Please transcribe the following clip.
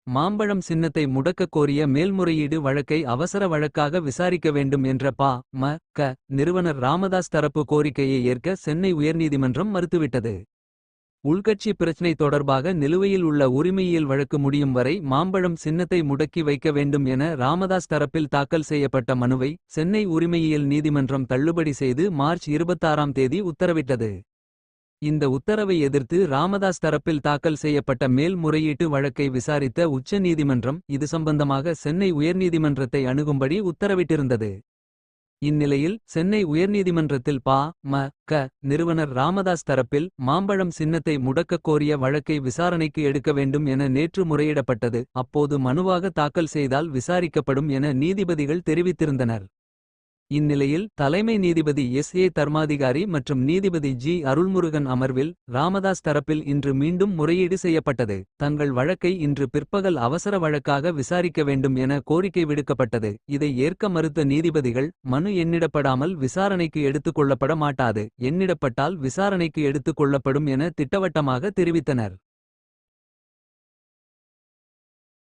மாம்பழம் சின்னத்தை முடக்கக் கோரிய மேல்முறையீடு வழக்கை அவசர வழக்காக விசாரிக்க வேண்டும் என்ற பா.ம.க. நிறுவனர் ராமதாஸ் தரப்பு கோரிக்கையை ஏற்க சென்னை உயர்நீதிமன்றம் மறுத்துவிட்டது. உள்கட்சி பிரச்சினை தொடர்பாக நிலுவையில் உள்ள உரிமையியல் வழக்கு முடியும் வரை மாம்பழம் சின்னத்தை முடக்கி வைக்க வேண்டும் என ராமதாஸ் தரப்பில் தாக்கல் செய்யப்பட்ட மனுவை சென்னை உரிமையியல் நீதிமன்றம் தள்ளுபடி செய்து மார்ச் 26ஆம் தேதி உத்தரவிட்டது. இந்த உத்தரவை எதிர்த்து ராமதாஸ் தரப்பில் தாக்கல் செய்யப்பட்ட மேல்முறையீட்டு வழக்கை விசாரித்த உச்ச நீதிமன்றம் இது சம்பந்தமாக சென்னை உயர்நீதிமன்றத்தை அணுகும்படி உத்தரவிட்டிருந்தது. இந்நிலையில் சென்னை உயர்நீதிமன்றத்தில் பா.ம.க. நிறுவனர் ராமதாஸ் தரப்பில் மாம்பழம் சின்னத்தை முடக்கக் கோரிய வழக்கை விசாரணைக்கு எடுக்க வேண்டும் என நேற்று முறையிடப்பட்டது. அப்போது மனுவாக தாக்கல் செய்தால் விசாரிக்கப்படும் என நீதிபதிகள் தெரிவித்திருந்தனர். இந்நிலையில் தலைமை நீதிபதி எஸ்.ஏ. தர்மாதிகாரி மற்றும் நீதிபதி ஜி. அருள்முருகன் அமர்வில் ராமதாஸ் தரப்பில் இன்று மீண்டும் முறையீடு செய்யப்பட்டது. தங்கள் வழக்கை இன்று பிற்பகல் அவசர வழக்காக விசாரிக்க வேண்டும் என கோரிக்கை விடுக்கப்பட்டது. இதை ஏற்க மறுத்த நீதிபதிகள் மனு எண்ணிடப்படாமல் விசாரணைக்கு எடுத்துக் கொள்ளப்பட மாட்டாது, எண்ணிடப்பட்டால் விசாரணைக்கு எடுத்துக் கொள்ளப்படும் என திட்டவட்டமாக தெரிவித்தனர்.